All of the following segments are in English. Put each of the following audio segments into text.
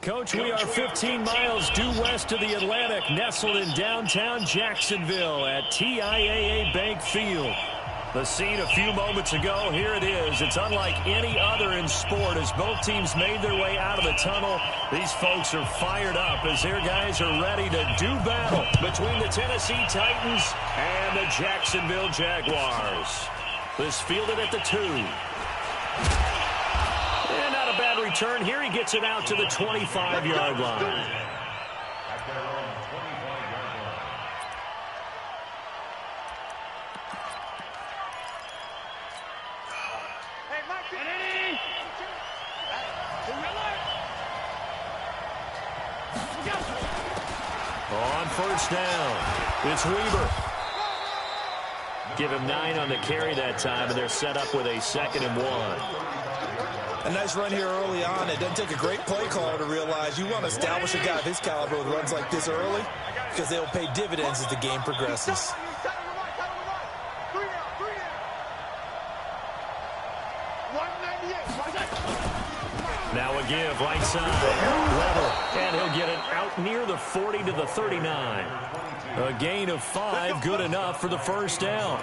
Coach, we are 15 miles due west of the Atlantic, nestled in downtown Jacksonville at TIAA Bank Field. The scene a few moments ago, here it is. It's unlike any other in sport as both teams made their way out of the tunnel. These folks are fired up as their guys are ready to do battle between the Tennessee Titans and the Jacksonville Jaguars. This fielded at the 2. And not a bad return here. He gets it out to the 25-yard line. On first down, it's Weaver. Give him 9 on the carry that time, and they're set up with a 2nd and 1. A nice run here early on. It doesn't take a great play caller to realize you want to establish a guy of his caliber with runs like this early because they'll pay dividends as the game progresses. Now a give, right side, level, and he'll get it out near the 40 to the 39. A gain of 5, good enough for the first down.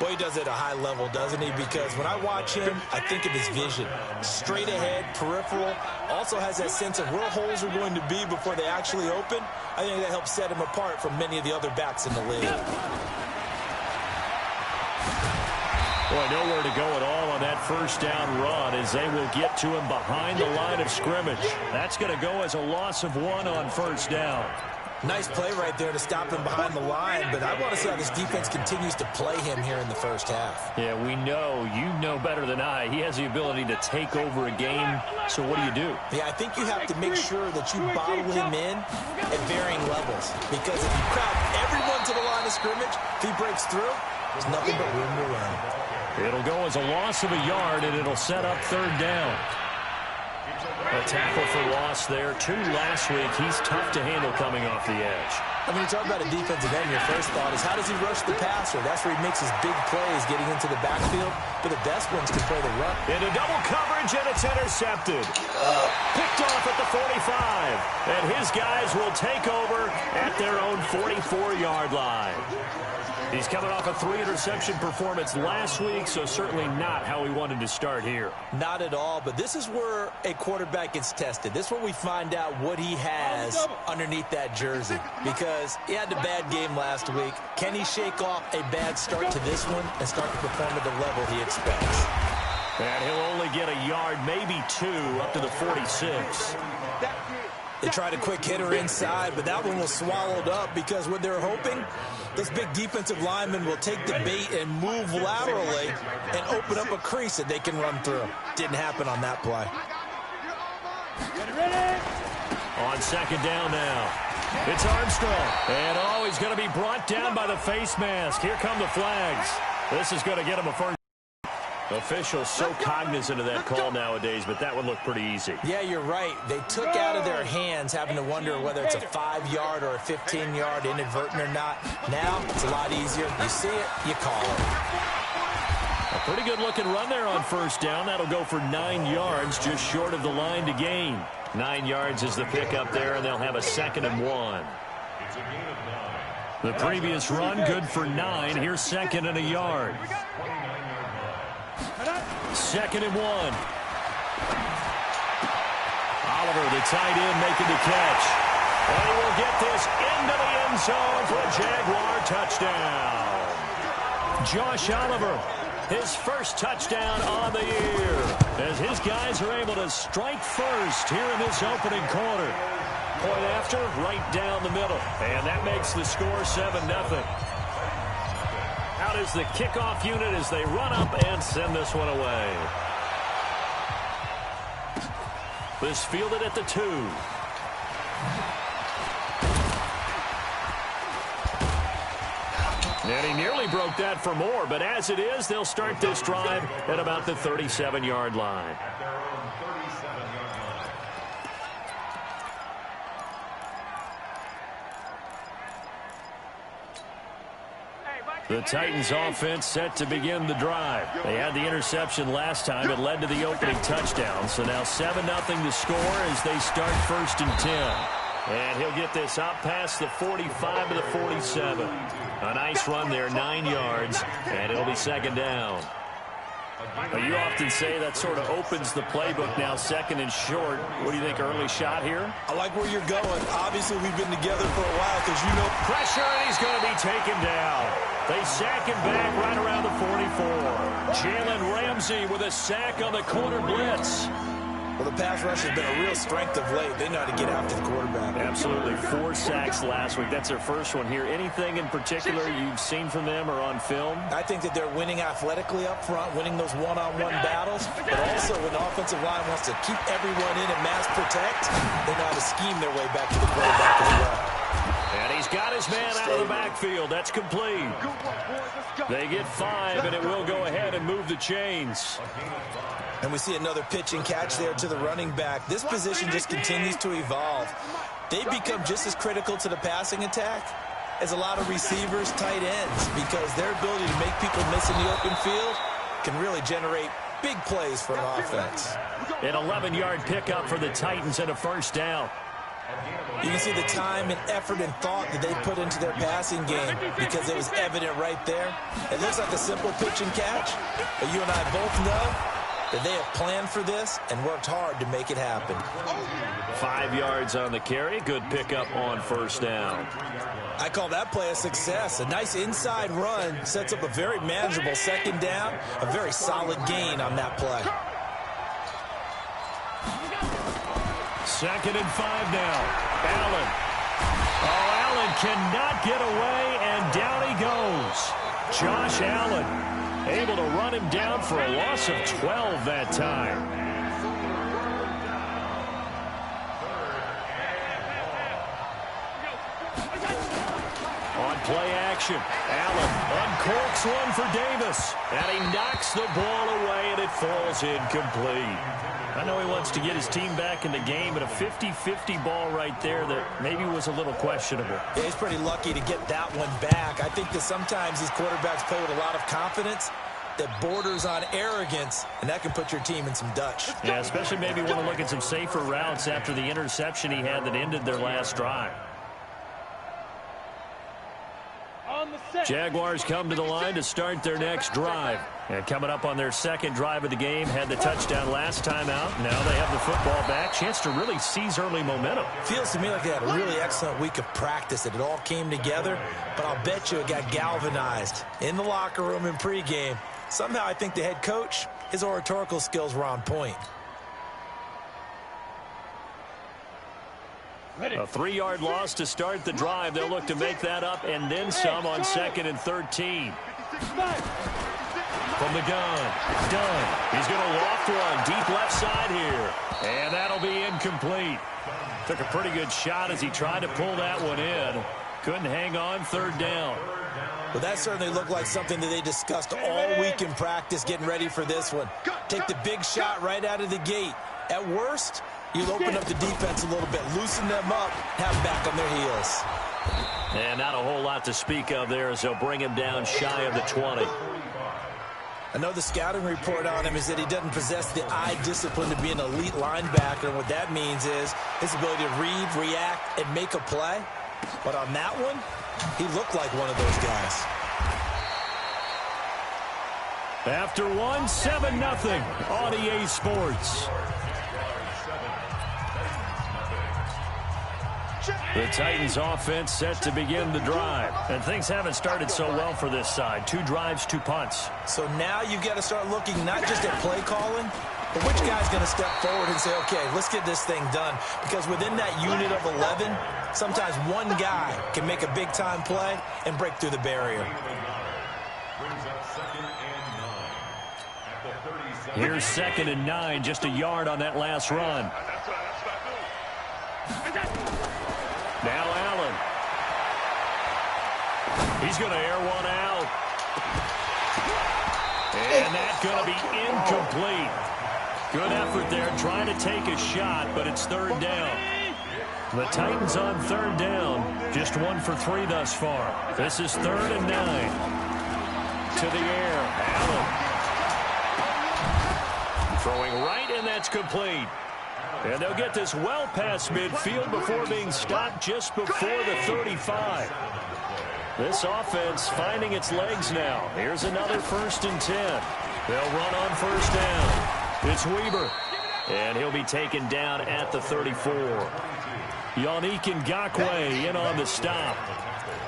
Well, he does it at a high level, doesn't he? Because when I watch him, I think of his vision. Straight ahead, peripheral, also has that sense of where holes are going to be before they actually open. I think that helps set him apart from many of the other backs in the league. Boy, nowhere to go at all on that first down run as they will get to him behind the line of scrimmage. That's going to go as a loss of 1 on first down. Nice play right there to stop him behind the line, but I want to see how this defense continues to play him here in the first half. Yeah, we know. You know better than I. He has the ability to take over a game, so what do? Yeah, I think you have to make sure that you bottle him in at varying levels, because if you crowd everyone to the line of scrimmage, if he breaks through, there's nothing but room to run. It'll go as a loss of a yard, and it'll set up 3rd down. A tackle for loss there. 2 last week. He's tough to handle coming off the edge. I mean, you talk about a defensive end, your first thought is how does he rush the passer? That's where he makes his big plays getting into the backfield. But the best ones can play the run. Into double coverage, and it's intercepted. Picked off at the 45. And his guys will take over at their own 44-yard line. He's coming off a 3-interception performance last week, so certainly not how he wanted to start here. Not at all, but this is where a quarterback gets tested. This is where we find out what he has underneath that jersey, because he had a bad game last week. Can he shake off a bad start to this one and start to perform at the level he expects? And he'll only get a yard, maybe 2, up to the 46. They tried a quick hitter inside, but that one was swallowed up because what they're hoping, this big defensive lineman will take the bait and move laterally and open up a crease that they can run through. Didn't happen on that play. On 2nd down now, it's Armstrong. And he's going to be brought down by the face mask. Here come the flags. This is going to get him a first. Officials so cognizant of that call nowadays, but that one looked pretty easy. Yeah, you're right. They took out of their hands having to wonder whether it's a 5-yard or a 15-yard inadvertent or not. Now, it's a lot easier. You see it, you call it. A pretty good-looking run there on first down. That'll go for 9 yards, just short of the line to gain. 9 yards is the pickup there, and they'll have a 2nd and 1. The previous run, good for 9. Here's 2nd and a yard. 2nd and 1. Oliver, the tight end, making the catch. And he will get this into the end zone for a Jaguar touchdown. Josh Oliver, his first touchdown on the year, as his guys are able to strike first here in this opening quarter. Point after, right down the middle. And that makes the score 7-0. Out is the kickoff unit as they run up and send this one away. This fielded at the 2. And he nearly broke that for more, but as it is, they'll start this drive at about the 37-yard line. The Titans offense set to begin the drive. They had the interception last time. It led to the opening touchdown. So now 7-0 to score as they start 1st and 10. And he'll get this up past the 45 to the 47. A nice run there, 9 yards, and it'll be 2nd down. Well, you often say that sort of opens the playbook now, 2nd and short. What do you think, early shot here? I like where you're going. Obviously, we've been together for a while because you know. Pressure, and he's going to be taken down. They sack him back right around the 44. Jalen Ramsey with a sack on the corner blitz. Well, the pass rush has been a real strength of late. They know how to get after the quarterback. Absolutely. 4 sacks last week. That's their first one here. Anything in particular you've seen from them or on film? I think that they're winning athletically up front, winning those one-on-one battles, but also when the offensive line wants to keep everyone in and mass protect, they know how to scheme their way back to the quarterback as well. And he's got his man out of the backfield. That's complete. They get 5, and it will go ahead and move the chains. And we see another pitch and catch there to the running back. This position just continues to evolve. They become just as critical to the passing attack as a lot of receivers, tight ends, because their ability to make people miss in the open field can really generate big plays for an offense. An 11-yard pickup for the Titans and a 1st down. You can see the time and effort and thought that they put into their passing game because it was evident right there. It looks like a simple pitch and catch, but you and I both know that they have planned for this and worked hard to make it happen. 5 yards on the carry. Good pickup on 1st down. I call that play a success. A nice inside run sets up a very manageable 2nd down. A very solid gain on that play. 2nd and 5 now. Allen. Oh, Allen cannot get away, and down he goes. Josh Allen able to run him down for a loss of 12 that time. On play action, Allen uncorks one for Davis, and he knocks the ball away, and it falls incomplete. I know he wants to get his team back in the game, but a 50-50 ball right there that maybe was a little questionable. Yeah, he's pretty lucky to get that one back. I think that sometimes these quarterbacks play with a lot of confidence that borders on arrogance, and that can put your team in some Dutch. Yeah, especially maybe want to look at some safer routes after the interception he had that ended their last drive. Jaguars come to the line to start their next drive. And coming up on their 2nd drive of the game, had the touchdown last time out. Now they have the football back. Chance to really seize early momentum. Feels to me like they had a really excellent week of practice, that it all came together. But I'll bet you it got galvanized in the locker room in pregame. Somehow I think the head coach, his oratorical skills were on point. A 3-yard loss to start the drive. They'll look to make that up and then some on 2nd and 13. From the gun, Dunn. He's going to loft one deep left side here. And that'll be incomplete. Took a pretty good shot as he tried to pull that one in. Couldn't hang on, 3rd down. Well, that certainly looked like something that they discussed all week in practice, getting ready for this one. Take the big shot right out of the gate. At worst, you'll open up the defense a little bit, loosen them up, have them back on their heels. And not a whole lot to speak of there as they'll bring him down shy of the 20. I know the scouting report on him is that he doesn't possess the eye discipline to be an elite linebacker, and what that means is his ability to read, react, and make a play. But on that one, he looked like one of those guys. After 7-0 on EA Sports. The Titans offense set to begin the drive. And things haven't started so well for this side. 2 drives, 2 punts. So now you've got to start looking not just at play calling, but which guy's going to step forward and say, okay, let's get this thing done. Because within that unit of 11, sometimes one guy can make a big-time play and break through the barrier. Here's 2nd and 9, just a yard on that last run. Now Allen. He's going to air one out. And that's going to be incomplete. Good effort there trying to take a shot, but it's 3rd down. The Titans on 3rd down. Just 1 for 3 thus far. This is 3rd and 9. to the air. Allen. Throwing right, and that's complete. And they'll get this well past midfield before being stopped just before the 35. This offense finding its legs now. Here's another 1st and 10. They'll run on 1st down. It's Weber. And he'll be taken down at the 34. Yannick Ngakoue in on the stop.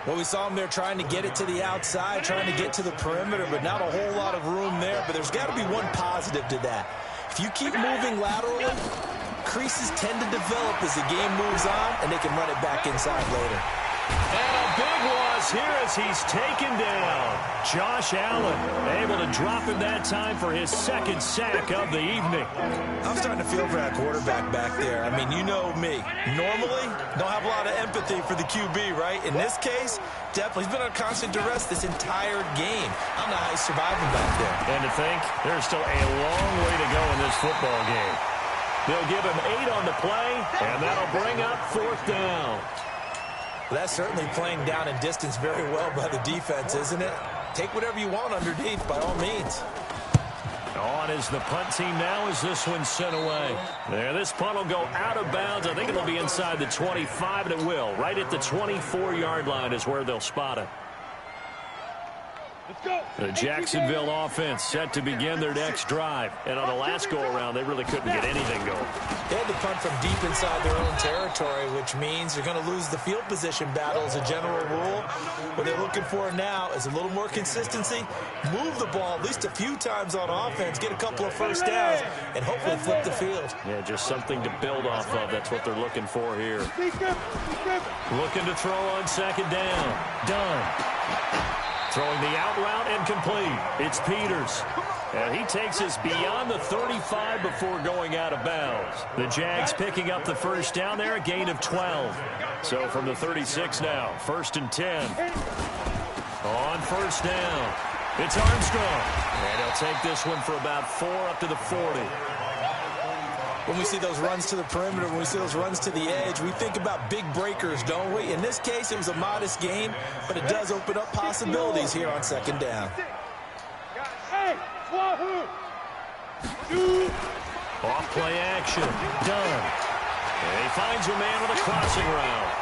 Well, we saw him there trying to get it to the outside, trying to get to the perimeter, but not a whole lot of room there. But there's got to be one positive to that. If you keep moving laterally, creases tend to develop as the game moves on, and they can run it back inside later. And a big loss here as he's taken down. Josh Allen able to drop him that time for his 2nd sack of the evening. I'm starting to feel for that quarterback back there. I mean, you know me. Normally, don't have a lot of empathy for the QB, right? In this case, definitely. He's been under constant duress this entire game. I don't know how he's surviving back there. And to think, there's still a long way to go in this football game. They'll give him 8 on the play, and that'll bring up 4th down. That's certainly playing down in distance very well by the defense, isn't it? Take whatever you want underneath, by all means. On is the punt team now as this one's sent away. There, this punt will go out of bounds. I think it'll be inside the 25, and it will. Right at the 24-yard line is where they'll spot it. The Jacksonville offense set to begin their next drive. And on the last go-around, they really couldn't get anything going. They had to punt from deep inside their own territory, which means you're going to lose the field position battle as a general rule. What they're looking for now is a little more consistency, move the ball at least a few times on offense, get a couple of 1st downs, and hopefully flip the field. Yeah, just something to build off of. That's what they're looking for here. Looking to throw on 2nd down. Done. Throwing the out route and complete. It's Peters. And he takes us beyond the 35 before going out of bounds. The Jags picking up the 1st down there, a gain of 12. So from the 36 now, 1st and 10. On 1st down, it's Armstrong. And he'll take this one for about 4 up to the 40. When we see those runs to the perimeter, when we see those runs to the edge, we think about big breakers, don't we? In this case, it was a modest gain, but it does open up possibilities here on 2nd down. Off play action. Done. And he finds a man with a crossing route.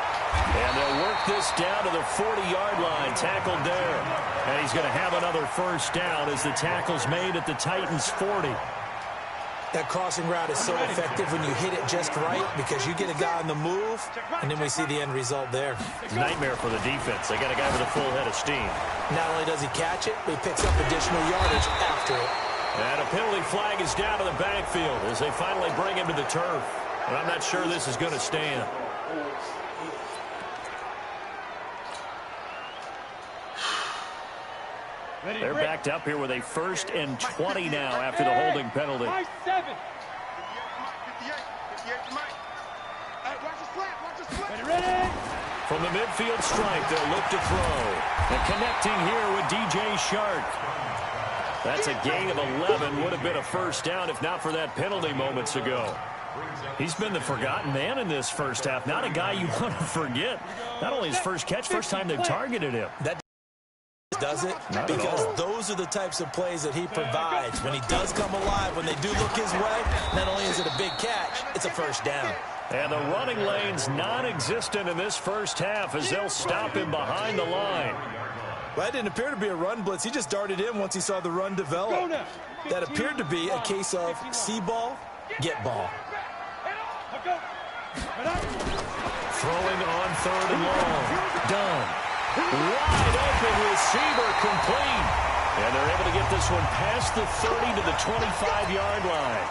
And they'll work this down to the 40-yard line. Tackled there. And he's going to have another 1st down as the tackle's made at the Titans' 40. That crossing route is so effective when you hit it just right because you get a guy on the move, and then we see the end result there. Nightmare for the defense. They got a guy with a full head of steam. Not only does he catch it, but he picks up additional yardage after it. And a penalty flag is down to the backfield as they finally bring him to the turf. But I'm not sure this is going to stand. They're backed up here with a 1st and 20 now after the holding penalty. From the midfield stripe, they'll look to throw. And connecting here with DJ Shark. That's a gain of 11. Would have been a 1st down if not for that penalty moments ago. He's been the forgotten man in this 1st half. Not a guy you want to forget. Not only his first catch, first time they've targeted him. That does it? Because those are the types of plays that he provides. When he does come alive, when they do look his way, not only is it a big catch, it's a 1st down. And the running lane's non-existent in this 1st half as they'll stop him behind the line. Well, that didn't appear to be a run blitz. He just darted in once he saw the run develop. That appeared to be a case of see ball, get ball. Throwing on 3rd and long. Done. Wide open receiver complete. And they're able to get this one past the 30 to the 25-yard line.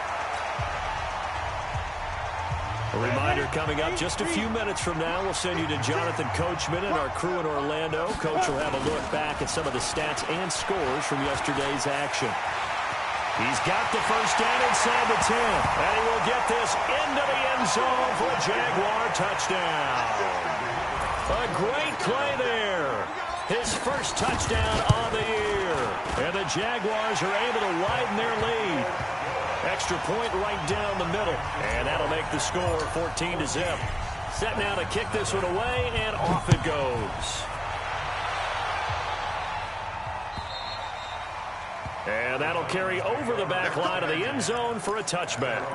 A reminder coming up just a few minutes from now. We'll send you to Jonathan Coachman and our crew in Orlando. Coach will have a look back at some of the stats and scores from yesterday's action. He's got the 1st down inside the 10. And he will get this into the end zone for a Jaguar touchdown. A great play there. His 1st touchdown on the year. And the Jaguars are able to widen their lead. Extra point right down the middle. And that'll make the score 14-0. Set now to kick this one away, and off it goes. And that'll carry over the back line of the end zone for a touchback.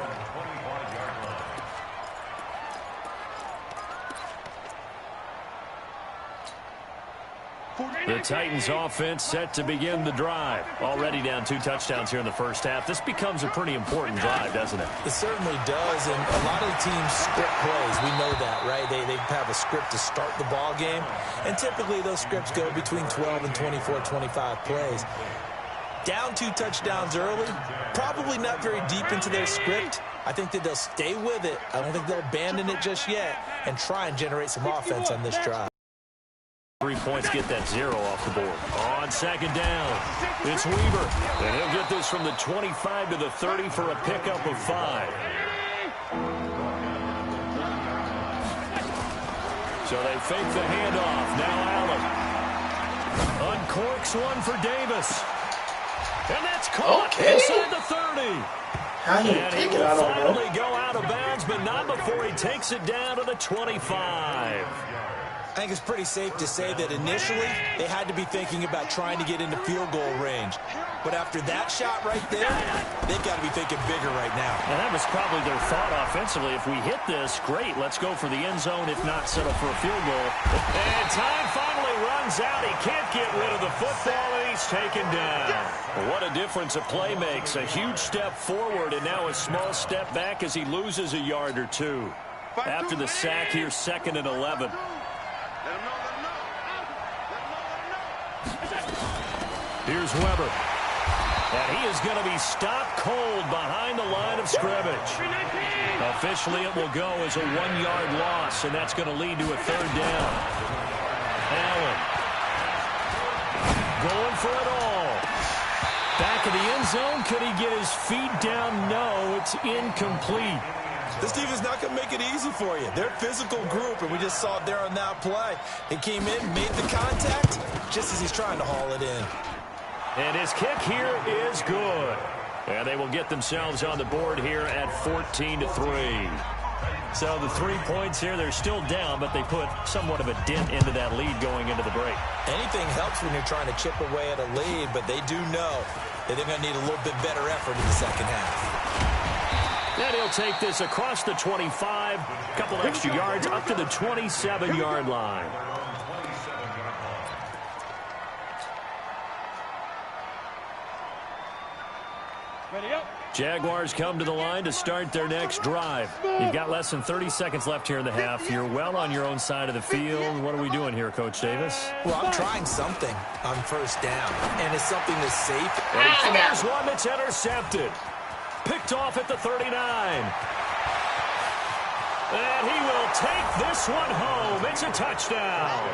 The Titans offense set to begin the drive. Already down 2 touchdowns here in the first half. This becomes a pretty important drive, doesn't it? It certainly does, and a lot of the teams script plays. We know that, right? They have a script to start the ball game, and typically those scripts go between 12 and 24, 25 plays. Down 2 touchdowns early, probably not very deep into their script. I think that they'll stay with it. I don't think they'll abandon it just yet and try and generate some offense on this drive. 3 points get that 0 off the board. On second down, it's Weaver. And he'll get this from the 25 to the 30 for a pickup of 5. So they fake the handoff. Now Allen uncorks one for Davis. And that's caught inside the 30. How do you And he take it? will I don't know. finally go out of bounds, but not before he takes it down to the 25. I think it's pretty safe to say that initially they had to be thinking about trying to get into field goal range. But after that shot right there, they've got to be thinking bigger right now. And that was probably their thought offensively. If we hit this, great, let's go for the end zone. If not, settle for a field goal. And time finally runs out. He can't get rid of the football, and he's taken down. What a difference a play makes. A huge step forward, and now a small step back as he loses a yard or 2. After the sack here, 2nd and 11. Here's Weber. And he is going to be stopped cold behind the line of scrimmage. Officially, it will go as a 1-yard loss, and that's going to lead to a 3rd down. Allen going for it all. Back of the end zone. Could he get his feet down? No, it's incomplete. This defense is not going to make it easy for you. They're a physical group, and we just saw it there on that play. He came in, made the contact, just as he's trying to haul it in. And his kick here is good. And they will get themselves on the board here at 14-3. So the 3 points here, they're still down, but they put somewhat of a dent into that lead going into the break. Anything helps when you're trying to chip away at a lead, but they do know that they're going to need a little bit better effort in the second half. And he'll take this across the 25, a couple extra yards up to the 27-yard line. Jaguars come to the line to start their next drive. You've got less than 30 seconds left here in the half. You're well on your own side of the field. What are we doing here, Coach Davis? Well, I'm trying something on 1st down, and it's something that's safe. And he fires one that's intercepted. Picked off at the 39. And he will take this one home. It's a touchdown.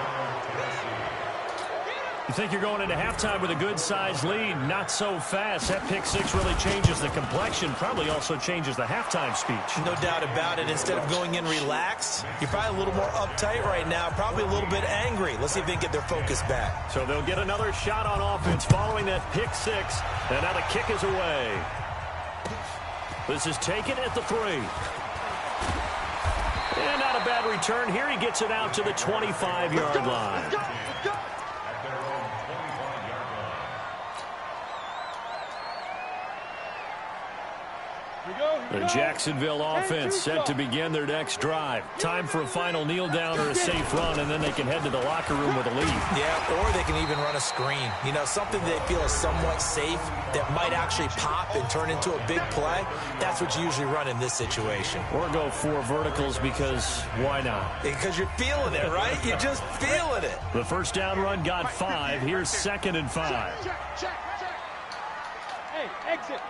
You think you're going into halftime with a good-sized lead. Not so fast. That pick 6 really changes the complexion. Probably also changes the halftime speech. No doubt about it. Instead of going in relaxed, you're probably a little more uptight right now. Probably a little bit angry. Let's see if they can get their focus back. So they'll get another shot on offense following that pick 6. And now the kick is away. This is taken at the 3. And not a bad return here. He gets it out to the 25-yard line. The Jacksonville offense set to begin their next drive. Time for a final kneel down or a safe run, and then they can head to the locker room with a lead. Yeah, or they can even run a screen. You know, something they feel is somewhat safe that might actually pop and turn into a big play. That's what you usually run in this situation. Or go 4 verticals because why not? Because you're feeling it, right? You're just feeling it. The 1st down run got 5. Here's 2nd and 5. Check. Hey, exit.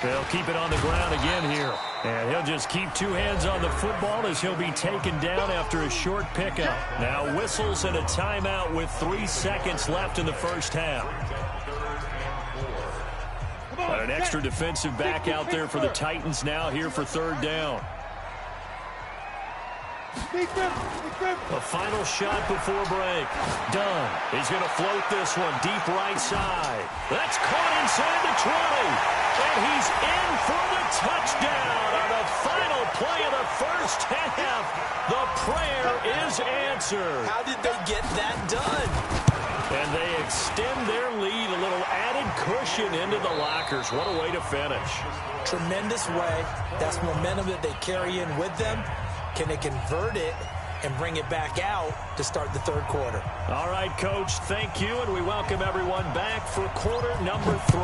They'll keep it on the ground again here. And he'll just keep 2 hands on the football as he'll be taken down after a short pickup. Now whistles and a timeout with 3 seconds left in the first half. An extra defensive back out there for the Titans now here for 3rd down. A final shot before break. Dunn. He's going to float this one deep right side. That's caught inside the 20. And he's in for the touchdown on the final play of the first half. The prayer is answered. How did they get that done? And they extend their lead, a little added cushion into the lockers. What a way to finish. Tremendous way. That's momentum that they carry in with them. Can they convert it and bring it back out to start the third quarter? All right, Coach, thank you, and we welcome everyone back for quarter number 3.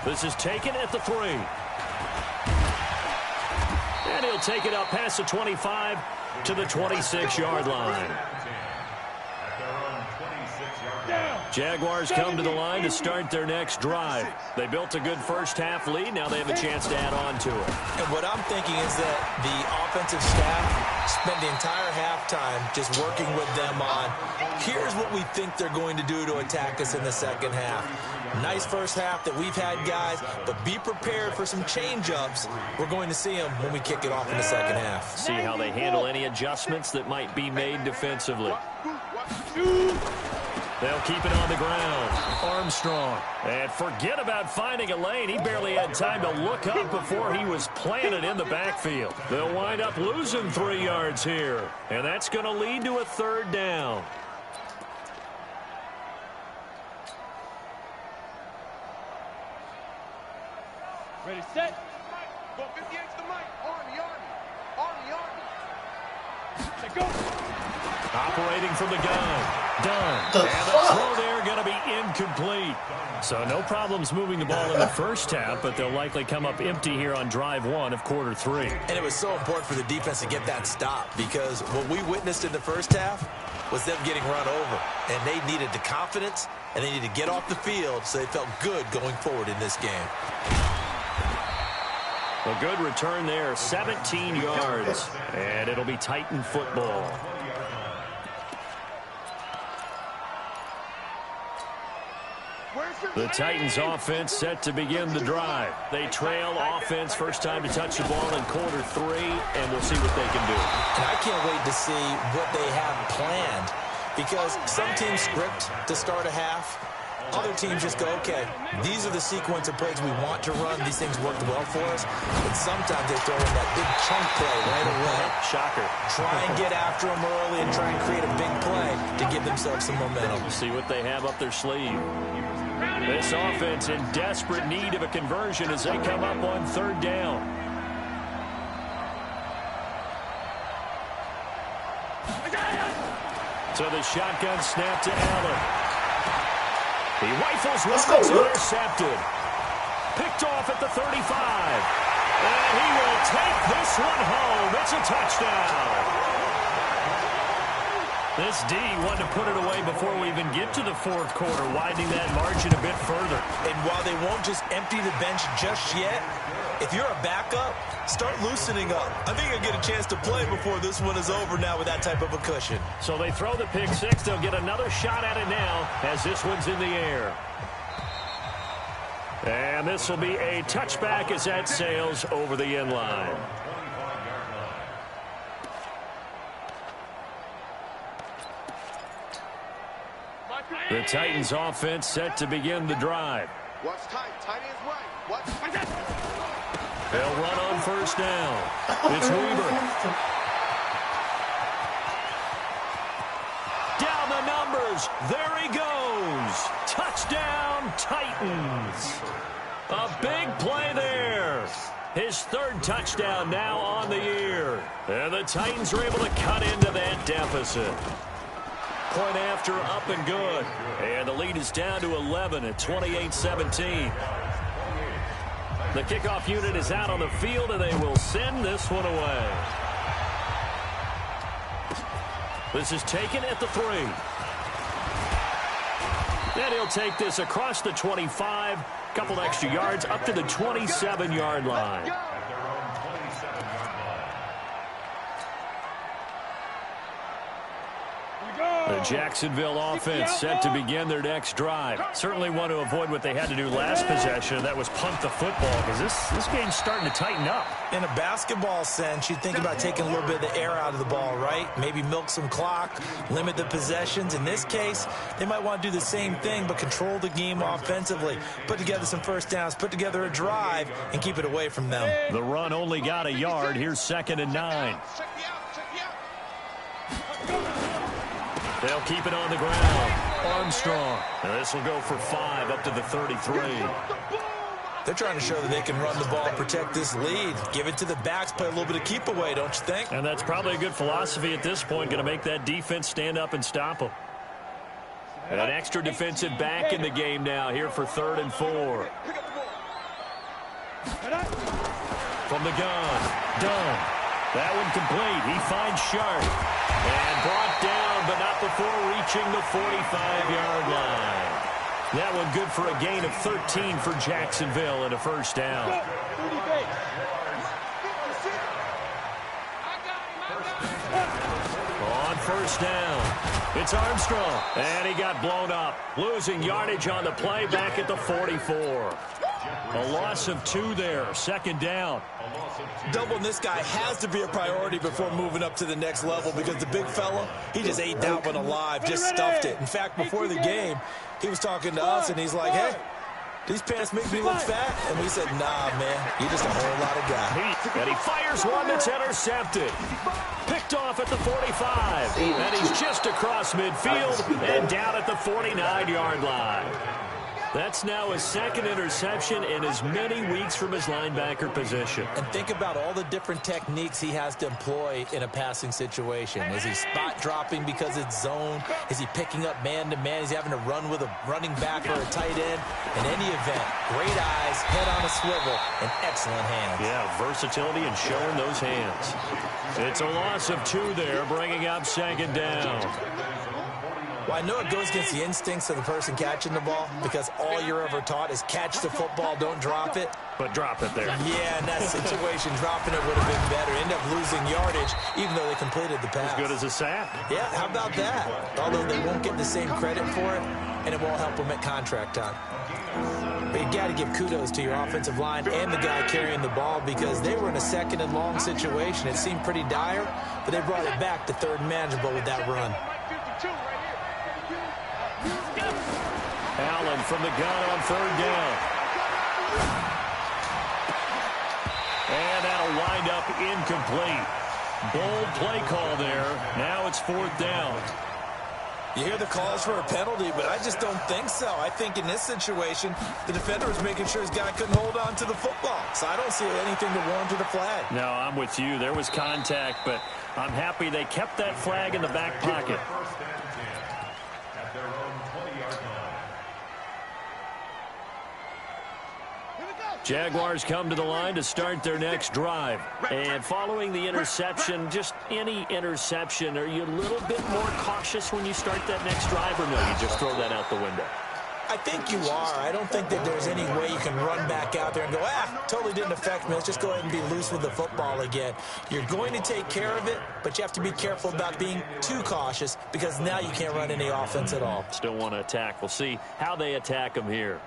This is taken at the 3. And he'll take it up past the 25 to the 26-yard line. Jaguars come to the line to start their next drive. They built a good first-half lead. Now they have a chance to add on to it. And what I'm thinking is that the offensive staff spent the entire halftime just working with them on, here's what we think they're going to do to attack us in the second half. Nice first half that we've had, guys, but be prepared for some change-ups. We're going to see them when we kick it off in the second half. See how they handle any adjustments that might be made defensively. They'll keep it on the ground. Armstrong. And forget about finding a lane. He barely had time to look up before he was planted in the backfield. They'll wind up losing 3 yards here. And that's going to lead to a third down. Ready, set. Go 58 to the mic. Army. Set, go. Operating from the gun. Done. And the throw there going to be incomplete. So no problems moving the ball in the first half, but they'll likely come up empty here on drive 1 of quarter 3. And it was so important for the defense to get that stop, because what we witnessed in the first half was them getting run over. And they needed the confidence, and they needed to get off the field so they felt good going forward in this game. A good return there, 17 yards. And it'll be Titan football. The Titans offense set to begin the drive. They trail offense, first time to touch the ball in quarter 3, and we'll see what they can do. And I can't wait to see what they have planned, because some teams script to start a half. Other teams just go, okay, these are the sequence of plays we want to run. These things worked well for us. But sometimes they throw in that big chunk play right away. Shocker. Try and get after them early and try and create a big play to give themselves some momentum. See what they have up their sleeve. This offense in desperate need of a conversion as they come up on third down. So the shotgun snap to Allen. He rifles one, it's intercepted. Picked off at the 35. And he will take this one home. It's a touchdown. This D wanted to put it away before we even get to the fourth quarter, widening that margin a bit further. And while they won't just empty the bench just yet, if you're a backup, start loosening up. I think you'll get a chance to play before this one is over now with that type of a cushion. So they throw the pick six. They'll get another shot at it now as this one's in the air. And this will be a touchback as that sails over the end line. The Titans offense set to begin the drive. Watch tight. Tight ends right. Watch. They'll run on first down. It's Weaver. Down the numbers. There he goes. Touchdown, Titans. A big play there. His third touchdown now on the year. And the Titans are able to cut into that deficit. Point after, up and good. And the lead is down to 11 at 28-17. The kickoff unit is out on the field, and they will send this one away. This is taken at the 3. And he'll take this across the 25, couple extra yards, up to the 27-yard line. The Jacksonville offense set to begin their next drive. Certainly want to avoid what they had to do last possession, and that was punt the football, because this game's starting to tighten up. In a basketball sense, you think about taking a little bit of the air out of the ball, right? Maybe milk some clock, limit the possessions. In this case, they might want to do the same thing, but control the game offensively. Put together some first downs, put together a drive, and keep it away from them. The run only got a yard. Here's 2nd and 9. They'll keep it on the ground. Armstrong. Now this will go for 5 up to the 33. They're trying to show that they can run the ball and protect this lead. Give it to the backs, play a little bit of keep away, don't you think? And that's probably a good philosophy at this point. Going to make that defense stand up and stop them. And an extra defensive back in the game now here for 3rd and 4. From the gun. Dunn. That one complete. He finds Sharp. And brought down, but not before reaching the 45-yard line. That one good for a gain of 13 for Jacksonville and a first down. On first down, it's Armstrong. And he got blown up. Losing yardage on the play back at the 44. A loss of 2 there. 2nd down. Doubling this guy has to be a priority before moving up to the next level, because the big fella, he just ate that one alive, just stuffed it. In fact, before the game, he was talking to us, and he's like, hey, these pants make me look fat. And we said, nah, man, you're just a whole lot of guy. And he fires one that's intercepted. Picked off at the 45. And he's just across midfield and down at the 49-yard line. That's now his 2nd interception in as many weeks from his linebacker position. And think about all the different techniques he has to employ in a passing situation. Is he spot dropping because it's zone? Is he picking up man-to-man? Is he having to run with a running back or a tight end? In any event, great eyes, head on a swivel, and excellent hands. Yeah, versatility and showing those hands. It's a loss of 2 there, bringing up 2nd down. Well, I know it goes against the instincts of the person catching the ball, because all you're ever taught is catch the football, don't drop it. But drop it there. Yeah, in that situation, dropping it would have been better. End up losing yardage, even though they completed the pass. As good as a sack. Yeah, how about that? Although they won't get the same credit for it, and it won't help them at contract time. But you got to give kudos to your offensive line and the guy carrying the ball, because they were in a 2nd and long situation. It seemed pretty dire, but they brought it back to 3rd and manageable with that run. Allen from the gun on 3rd down. And that'll wind up incomplete. Bold play call there. Now it's 4th down. You hear the calls for a penalty, but I just don't think so. I think in this situation, the defender was making sure his guy couldn't hold on to the football. So I don't see anything to warrant a flag. No, I'm with you. There was contact, but I'm happy they kept that flag in the back pocket. Jaguars come to the line to start their next drive. And following the interception, just any interception, are you a little bit more cautious when you start that next drive, or no, you just throw that out the window? I think you are. I don't think that there's any way you can run back out there and go, totally didn't affect me. Let's just go ahead and be loose with the football again. You're going to take care of it, but you have to be careful about being too cautious, because now you can't run any offense at all. Still want to attack. We'll see how they attack them here.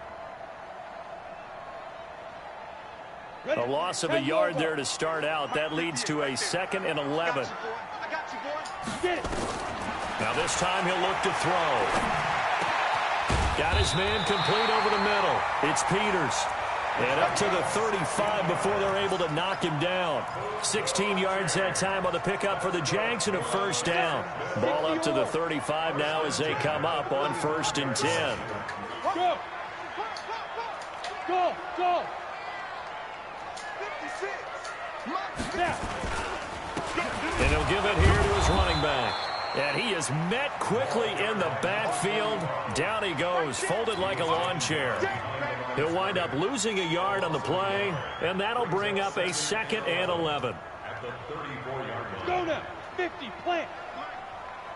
A loss of a yard there to start out. That leads to a 2nd and 11. Now this time he'll look to throw. Got his man complete over the middle. It's Peters. And up to the 35 before they're able to knock him down. 16 yards that time on the pickup for the Jags and a first down. Ball up to the 35 now as they come up on 1st and 10. Go! Go! Go! And he'll give it here to his running back. And he is met quickly in the backfield. Down he goes, folded like a lawn chair. He'll wind up losing a yard on the play, and that'll bring up a 2nd and 11. Go now. 50, plant.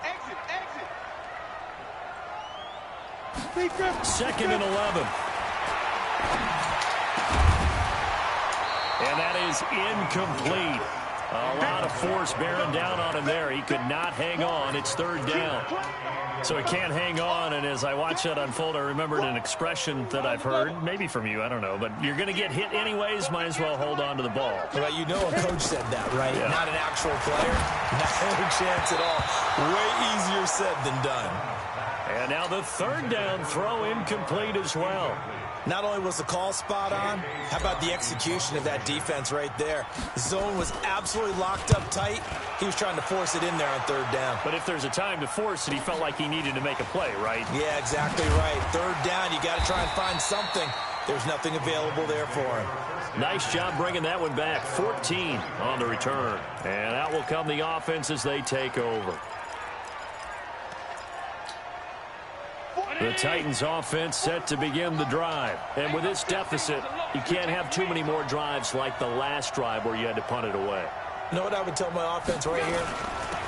Exit, exit. 2nd and 11. And that is incomplete. A lot of force bearing down on him there. He could not hang on. It's third down. So he can't hang on, and as I watch that unfold, I remembered an expression that I've heard, maybe from you, I don't know, but you're going to get hit anyways, might as well hold on to the ball. Well, you know a coach said that, right? Yeah. Not an actual player. Not a chance at all. Way easier said than done. And now the third down throw incomplete as well. Not only was the call spot on, how about the execution of that defense right there? The zone was absolutely locked up tight. He was trying to force it in there on third down. But if there's a time to force it, he felt like he needed to make a play, right? Yeah, exactly right. Third down, you got to try and find something. There's nothing available there for him. Nice job bringing that one back. 14 on the return. And out will come the offense as they take over. The Titans offense set to begin the drive. And with this deficit, you can't have too many more drives like the last drive where you had to punt it away. You know what I would tell my offense right here?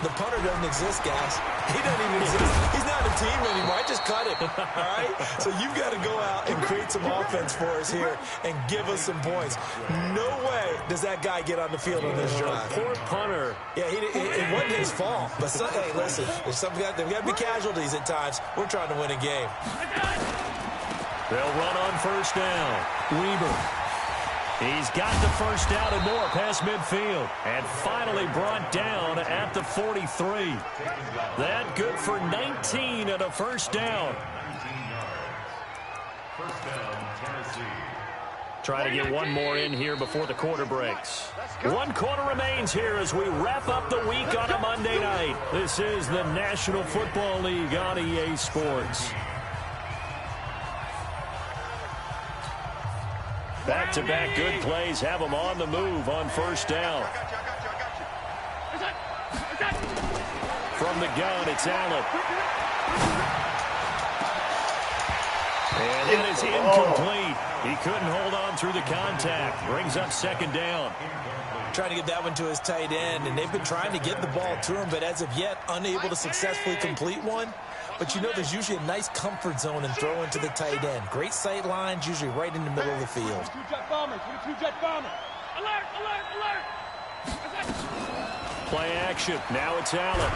The punter doesn't exist, guys. He doesn't even exist. He's not a team anymore. I just cut him. All right? So you've got to go out and create some offense for us here and give us some points. No way does that guy get on the field on this drive. Poor punter. Yeah, it wasn't his fault. But, hey, listen, there's got to be casualties at times. We're trying to win a game. They'll run on first down. Weber. He's got the first down and more past midfield. And finally brought down at the 43. That good for 19 and a first down. Try to get one more in here before the quarter breaks. 1 quarter remains here as we wrap up the week on a Monday night. This is the National Football League on EA Sports. Back-to-back good plays have them on the move on first down. From the gun, it's Allen. And that is incomplete. He couldn't hold on through the contact. Brings up second down. Trying to get that one to his tight end, and they've been trying to get the ball to him, but as of yet, unable to successfully complete one. But you know there's usually a nice comfort zone and throw into the tight end. Great sight lines, usually right in the middle of the field. Two-jet bombers. Two-jet bomber. Alert, alert, alert. Play action. Now it's Allen.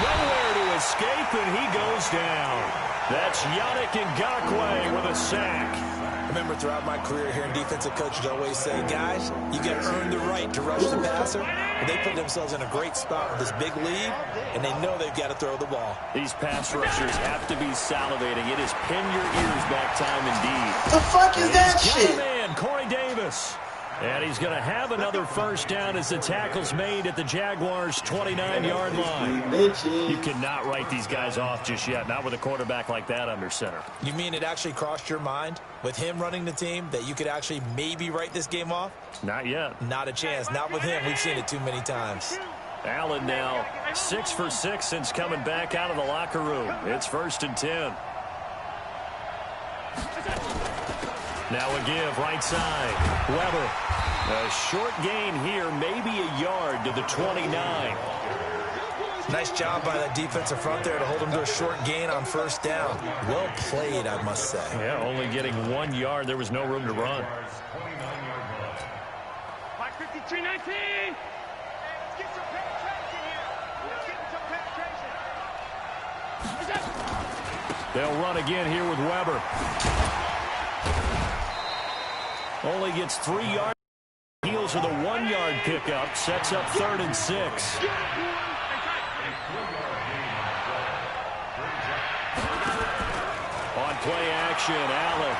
Nowhere to escape, and he goes down. That's Yannick Ngakoue with a sack. Remember, throughout my career here in defensive coaches always say, guys, you got to earn the right to rush the passer. But they put themselves in a great spot with this big lead, and they know they've got to throw the ball. These pass rushers have to be salivating. It is pin your ears back time indeed. The fuck is that shit? Man, Corey Davis. And he's going to have another first down as the tackle's made at the Jaguars' 29-yard line. You cannot write these guys off just yet, not with a quarterback like that under center. You mean it actually crossed your mind with him running the team that you could actually maybe write this game off? Not yet. Not a chance. Not with him. We've seen it too many times. Allen now 6 for 6 since coming back out of the locker room. It's 1st and 10. Now a give right side. Weber. A short gain here, maybe a yard to the 29. Nice job by that defensive front there to hold him to a short gain on first down. Well played, I must say. Yeah, only getting 1 yard. There was no room to run. 53-19. Let's get some penetration here. Let's get some penetration. They'll run again here with Weber. Only gets 3 yards. Heels of the 1 yard pickup. Sets up 3rd and 6. On play action, Allen.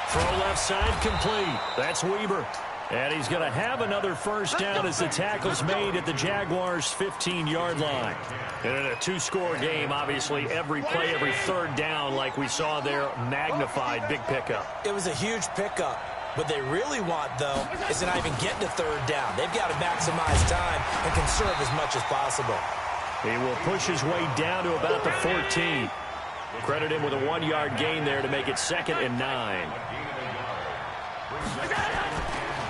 Throw left side complete. That's Weber. And he's going to have another first down as the tackle's made at the Jaguars' 15-yard line. And in a 2-score game, obviously, every play, every third down, like we saw there, magnified, big pickup. It was a huge pickup. What they really want, though, is to not even get to third down. They've got to maximize time and conserve as much as possible. He will push his way down to about the 14. Credit him with a 1 yard gain there to make it 2nd and 9.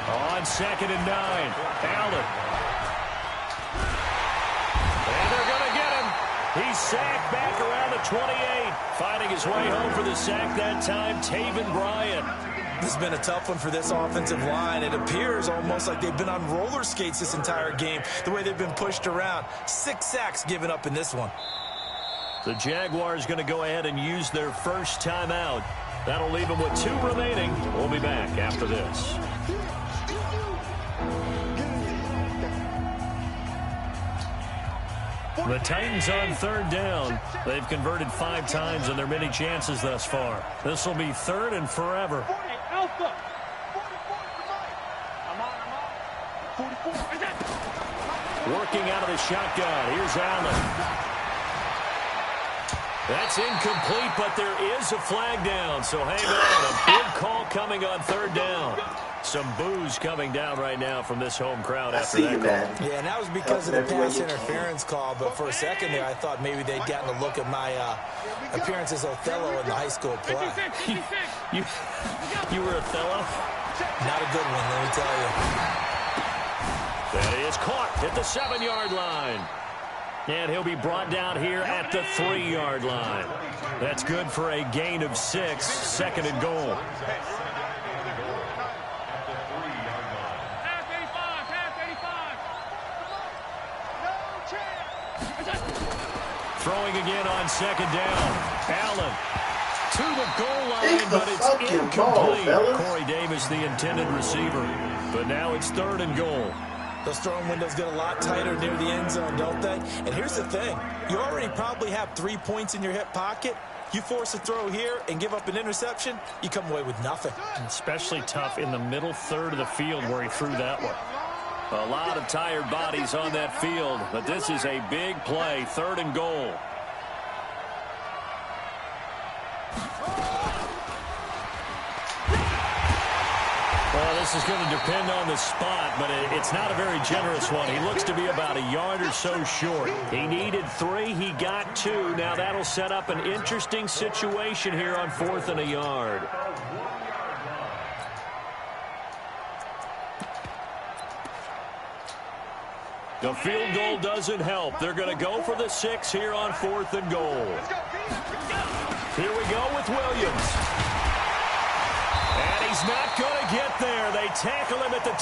On 2nd and 9, Allen. And they're going to get him. He's sacked back around the 28. Finding his way home for the sack that time, Taven Bryan. This has been a tough one for this offensive line. It appears almost like they've been on roller skates this entire game, the way they've been pushed around. 6 sacks given up in this one. The Jaguars going to go ahead and use their first timeout. That'll leave them with 2 remaining. We'll be back after this. The Titans on 3rd down. They've converted 5 times in their many chances thus far. This will be 3rd and forever. Working out of the shotgun. Here's Allen. That's incomplete, but there is a flag down. So hang on. A big call coming on 3rd down. Some boos coming down right now from this home crowd after that call. Yeah, and that was because of the pass interference call. But for a second there, I thought maybe they'd gotten a look at my appearance as Othello in the high school play. You were Othello? Not a good one, let me tell you. That is caught at the 7-yard line. And he'll be brought down here at the 3-yard line. That's good for a gain of 6, 2nd and goal. Throwing again on 2nd down. Allen to the goal line, but it's incomplete. Corey Davis, the intended receiver. But now it's 3rd and goal. Those throwing windows get a lot tighter near the end zone, don't they? And here's the thing. You already probably have 3 points in your hip pocket. You force a throw here and give up an interception, you come away with nothing. Especially tough in the middle 3rd of the field where he threw that one. A lot of tired bodies on that field, but this is a big play, 3rd and goal. Well, this is going to depend on the spot, but it's not a very generous one. He looks to be about a yard or so short. He needed 3. He got 2. Now that'll set up an interesting situation here on 4th and a yard. The field goal doesn't help. They're going to go for the 6 here on 4th and goal. Here we go with Williams. And he's not going to get there. They tackle him at the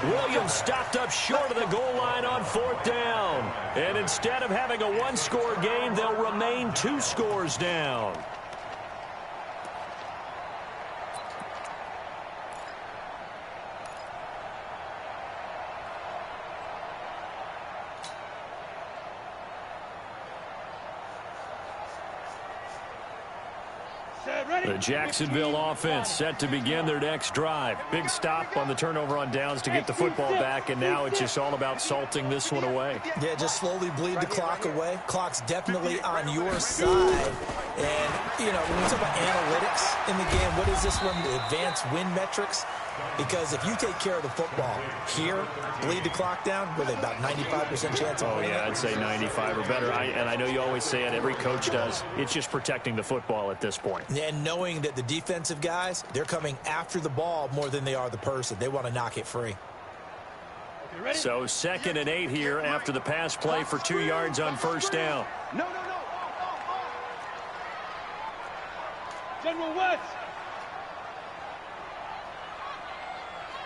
2. Williams stopped up short of the goal line on 4th down. And instead of having a 1-score game, they'll remain 2 scores down. The Jacksonville offense set to begin their next drive. Big stop on the turnover on downs to get the football back, and now it's just all about salting this one away. Yeah, just slowly bleed the clock away. Clock's definitely on your side. And, you know, when we talk about analytics in the game, what is this one? The advanced win metrics? Because if you take care of the football here, bleed the clock down, with about 95% chance of winning. Oh, yeah, I'd say 95 or better. And I know you always say it, every coach does. It's just protecting the football at this point. And knowing that the defensive guys, they're coming after the ball more than they are the person. They want to knock it free. So 2nd and 8 here after the pass play for 2 yards on 1st down. No. General West.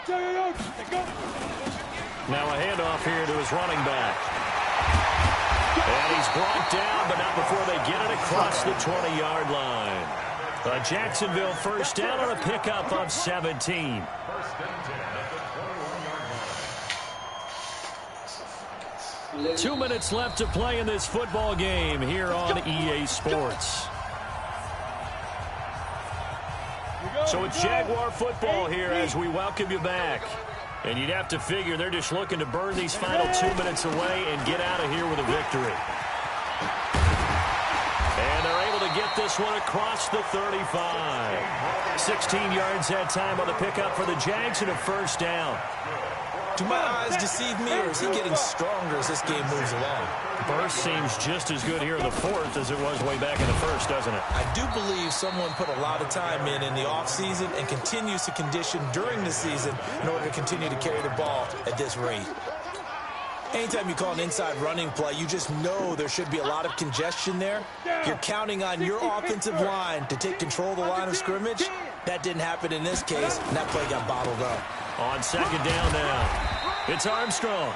Go. Now a handoff here to his running back. And he's brought down, but not before they get it across the 20-yard line. A Jacksonville 1st down on a pickup of 17. Two minutes left to play in this football game here on EA Sports. So it's Jaguar football here as we welcome you back. And you'd have to figure they're just looking to burn these final 2 minutes away and get out of here with a victory. And they're able to get this one across the 35. 16 yards that time on the pickup for the Jags and a 1st down. Do my eyes deceive me, or is he getting stronger as this game moves along? Burst seems just as good here in the 4th as it was way back in the 1st, doesn't it? I do believe someone put a lot of time in the offseason and continues to condition during the season in order to continue to carry the ball at this rate. Anytime you call an inside running play, you just know there should be a lot of congestion there. You're counting on your offensive line to take control of the line of scrimmage, That didn't happen in this case, and that play got bottled up. On second down now, it's Armstrong.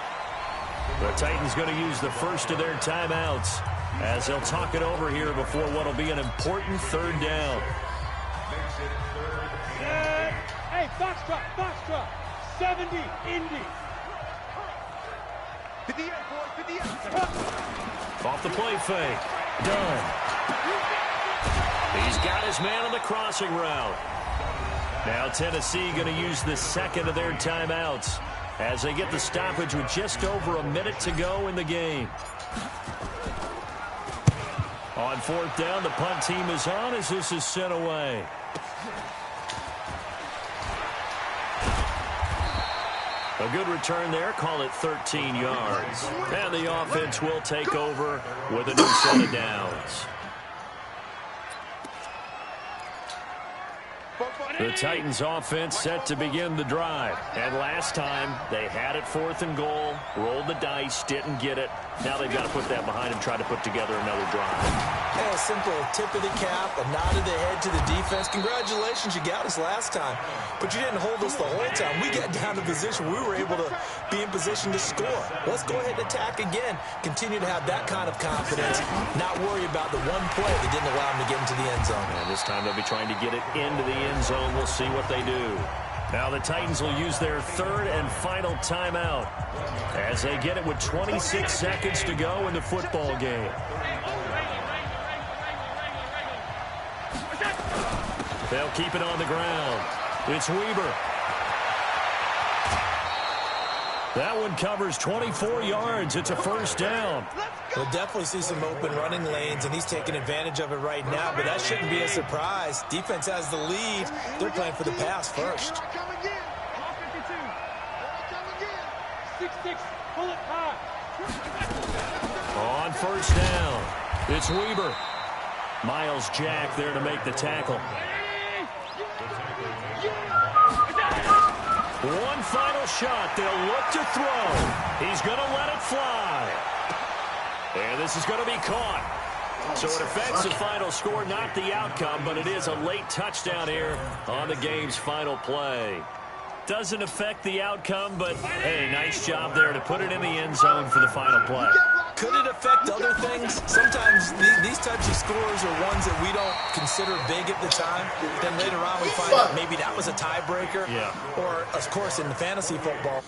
The Titans going to use the first of their timeouts as they'll talk it over here before what will be an important third down. Hey, Foxtrot, 70, Indy. Off the play fake. Done. He's got his man on the crossing route. Now Tennessee going to use the second of their timeouts as they get the stoppage with just over a minute to go in the game. On fourth down, the punt team is on as this is sent away. A good return there. Call it 13 yards. And the offense will take over with a new set of downs. The Titans offense set to begin the drive. And last time, they had it 4th and goal, rolled the dice, didn't get it. Now they've got to put that behind and try to put together another drive. Hey, a simple tip of the cap, a nod of the head to the defense. Congratulations, you got us last time. But you didn't hold us the whole time. We got down to position. We were able to be in position to score. Let's go ahead and attack again. Continue to have that kind of confidence. Not worry about the one play that didn't allow them to get into the end zone. And this time they'll be trying to get it into the end zone. We'll see what they do. Now the Titans will use their third and final timeout as they get it with 26 seconds to go in the football game. They'll keep it on the ground. It's Weber. That one covers 24 yards. It's a first down. We'll definitely see some open running lanes, and he's taking advantage of it right now, but that shouldn't be a surprise. Defense has the lead. They're playing for the pass first. 6-6, pull it high. On first down, it's Weber. Miles Jack there to make the tackle. One final shot. They'll look to throw. He's going to let it fly. And this is going to be caught. So it affects the final score, not the outcome, but it is a late touchdown here on the game's final play. Doesn't affect the outcome, but, hey, nice job there to put it in the end zone for the final play. Could it affect other things? Sometimes these types of scores are ones that we don't consider big at the time. Then later on we find out maybe that was a tiebreaker. Yeah. Or, of course, in the fantasy football,